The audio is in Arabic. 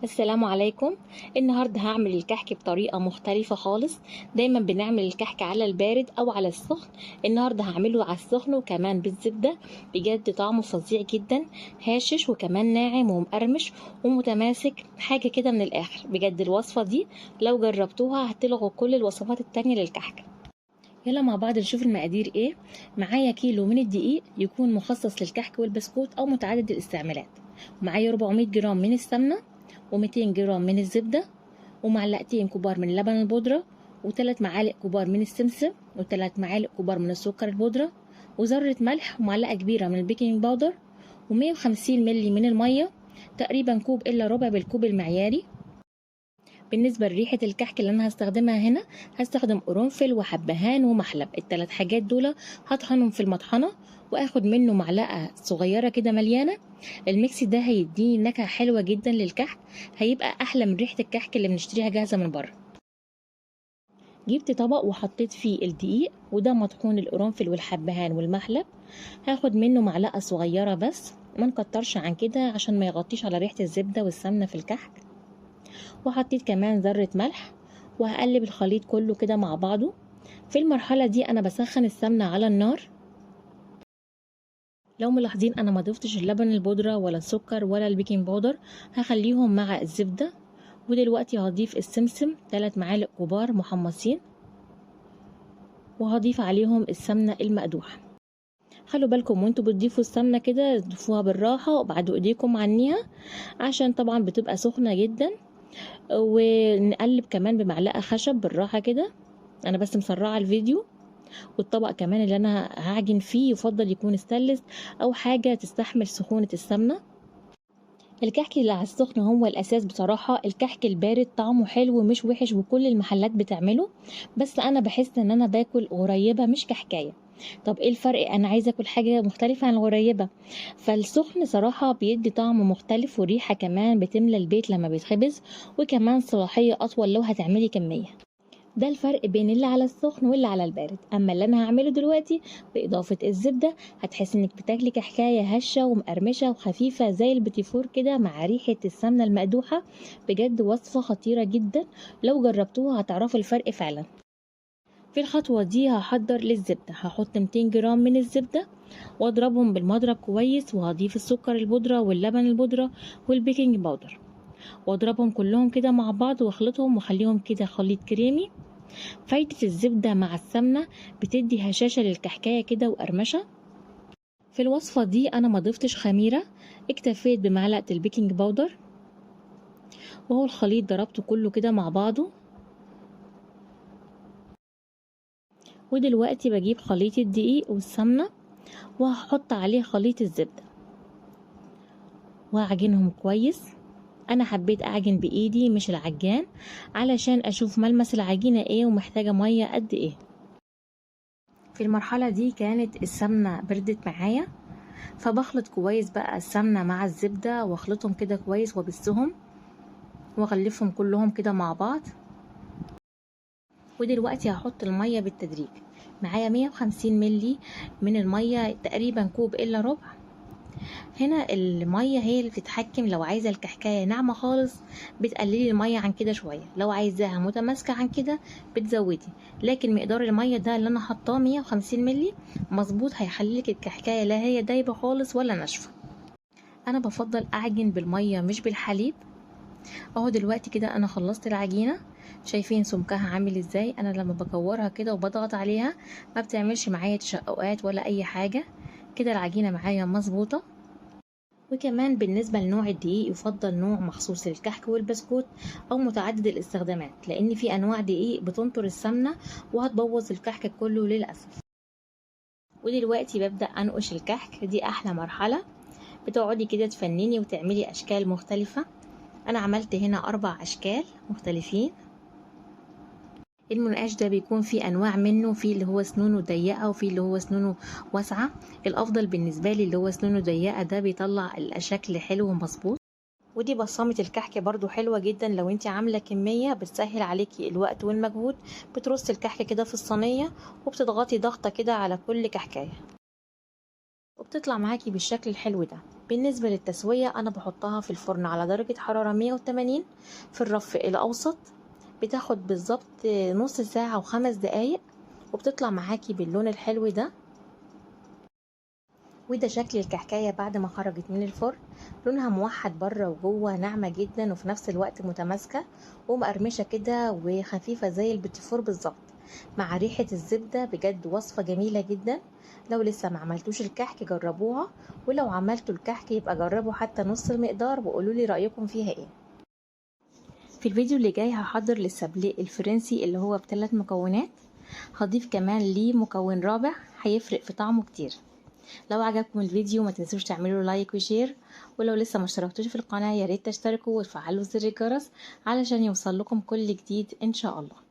السلام عليكم. النهاردة هعمل الكحك بطريقة مختلفة خالص. دايما بنعمل الكحك على البارد او على السخن. النهاردة هعمله على السخن وكمان بالزبدة. بجد طعمه فظيع جدا، هاشش وكمان ناعم ومقرمش ومتماسك، حاجة كده من الاخر. بجد الوصفة دي لو جربتوها هتلغوا كل الوصفات التانية للكحك. يلا مع بعض نشوف المقادير ايه. معايا كيلو من الدقيق يكون مخصص للكحك والبسكوت او متعدد الاستعمالات، ومعايا 400 جرام من السمنة، و200 جرام من الزبدة، ومعلقتين كبار من اللبن البودرة، و3 معالق كبار من السمسم، و3 معالق كبار من السكر البودرة، وذرة ملح، ومعلقة كبيرة من البيكنج باودر، و150 ملي من المية، تقريبا كوب إلا ربع بالكوب المعياري. بالنسبة لريحة الكحك اللي أنا هستخدمها هنا، هستخدم قرنفل وحبهان ومحلب. الثلاث حاجات دول هطحنهم في المطحنة واخد منه معلقة صغيرة كده مليانة. الميكس ده هيديني نكهة حلوة جدا للكحك، هيبقى أحلى من ريحة الكحك اللي بنشتريها جاهزة من بره. جبت طبق وحطيت فيه الدقيق، وده مطحون القرنفل والحبهان والمحلب. هاخد منه معلقة صغيرة بس، ما نكترش عن كده عشان ما يغطيش على ريحة الزبدة والسمنة في الكحك. وحطيت كمان ذرة ملح، وهقلب الخليط كله كده مع بعضه. في المرحلة دي أنا بسخن السمنة على النار. لو ملاحظين أنا ما ضفتش اللبن البودرة ولا السكر ولا البيكنج باودر، هخليهم مع الزبدة. ودلوقتي هضيف السمسم 3 معالق كبار محمصين، وهضيف عليهم السمنة المقدوحة. خلوا بالكم وانتوا بتضيفوا السمنة كده تضيفوها بالراحة وبعدوا ايديكم عنيها، عشان طبعا بتبقى سخنة جدا. ونقلب كمان بمعلقة خشب بالراحة كده. انا بس مسرعة الفيديو. والطبق كمان اللي انا هعجن فيه يفضل يكون ستانلس او حاجة تستحمل سخونة السمنة. الكحك اللي على السخن هو الاساس بصراحة. الكحك البارد طعمه حلو ومش وحش وكل المحلات بتعمله، بس انا بحس ان انا باكل غريبة مش كحكاية. طب ايه الفرق؟ انا عايزه اكل حاجه مختلفه عن الغريبه. فالسخن صراحه بيدي طعم مختلف وريحه كمان بتملى البيت لما بيتخبز، وكمان صلاحيه اطول لو هتعملي كميه. ده الفرق بين اللي على السخن واللي على البارد. اما اللي انا هعمله دلوقتي باضافه الزبده، هتحس انك بتاكلي كحكايه هشه ومقرمشه وخفيفه زي البيتيفور كده مع ريحه السمنه المقدوحه. بجد وصفه خطيره جدا، لو جربتوها هتعرفوا الفرق فعلا. في الخطوة دي هحضر للزبدة. هحط 200 جرام من الزبدة واضربهم بالمضرب كويس، وهضيف السكر البودرة واللبن البودرة والبيكنج باودر، واضربهم كلهم كده مع بعض واخلطهم واخليهم كده خليط كريمي. فايدة الزبدة مع السمنة بتدي هشاشة للكحكاية كده وقرمشة. في الوصفة دي انا ما ضفتش خميرة، اكتفيت بمعلقة البيكنج باودر، وهو الخليط ضربته كله كده مع بعضه. ودلوقتي بجيب خليط الدقيق والسمنة وهحط عليه خليط الزبدة واعجنهم كويس. انا حبيت اعجن بايدي مش العجان، علشان اشوف ملمس العجينة ايه ومحتاجة مية قد ايه. في المرحلة دي كانت السمنة بردت معايا، فبخلط كويس بقى السمنة مع الزبدة واخلطهم كده كويس وابسهم واغلفهم كلهم كده مع بعض. ودلوقتي هحط المية بالتدريج. معايا 150 ملي من المية، تقريبا كوب الا ربع. هنا المية هي اللي بتتحكم. لو عايزة الكحكاية ناعمة خالص بتقللي المية عن كده شوية، لو عايزاها متماسكة عن كده بتزودي. لكن مقدار المية ده اللي انا حطاه 150 ملي مظبوط، هيخليلك الكحكاية لا هي دايبة خالص ولا ناشفة. انا بفضل اعجن بالمية مش بالحليب. اهو دلوقتي كده انا خلصت العجينة. شايفين سمكها عامل ازاي؟ انا لما بكورها كده وبضغط عليها ما بتعملش معايا تشققات ولا اي حاجة. كده العجينة معايا مظبوطة. وكمان بالنسبة لنوع الدقيق يفضل نوع مخصوص للكحك والبسكوت أو متعدد الاستخدامات، لأن في أنواع دقيق بتنطر السمنة وهتبوظ الكحك كله للأسف. ودلوقتي ببدأ أنقش الكحك. دي أحلى مرحلة، بتقعدي كده تفنني وتعملي أشكال مختلفة. أنا عملت هنا 4 أشكال مختلفين. المنقاش ده بيكون فيه انواع منه، في اللي هو سنونه ضيقه وفي اللي هو سنونه واسعه. الافضل بالنسبه لي اللي هو سنونه ضيقه، ده بيطلع الشكل حلو ومظبوط. ودي بصمه الكحك برضو حلوه جدا، لو انت عامله كميه بتسهل عليكي الوقت والمجهود. بترصي الكحك كده في الصينيه وبتضغطي ضغطه كده على كل كحكايه. وبتطلع معاكي بالشكل الحلو ده. بالنسبة للتسوية انا بحطها في الفرن على درجة حرارة 180 في الرف الاوسط، بتاخد بالظبط نص ساعة و5 دقايق، وبتطلع معاكي باللون الحلو ده. وده شكل الكحكاية بعد ما خرجت من الفرن، لونها موحد بره وجوه، ناعمة جدا وفي نفس الوقت متماسكة ومقرمشة كده وخفيفة زي البيتيفور بالظبط، مع ريحة الزبدة. بجد وصفة جميلة جدا. لو لسه ما عملتوش الكحك جربوها، ولو عملتوا الكحك يبقى جربوا حتى نص المقدار وقولوا لي رأيكم فيها ايه. في الفيديو اللي جاي هحضر للسابليه الفرنسي اللي هو ب3 مكونات، هضيف كمان ليه مكون رابع هيفرق في طعمه كتير. لو عجبكم الفيديو ما تنسوش تعملوا لايك وشير، ولو لسه ما اشتركتوش في القناة يا ريت تشتركوا وتفعلوا زر الجرس علشان يوصل لكم كل جديد ان شاء الله.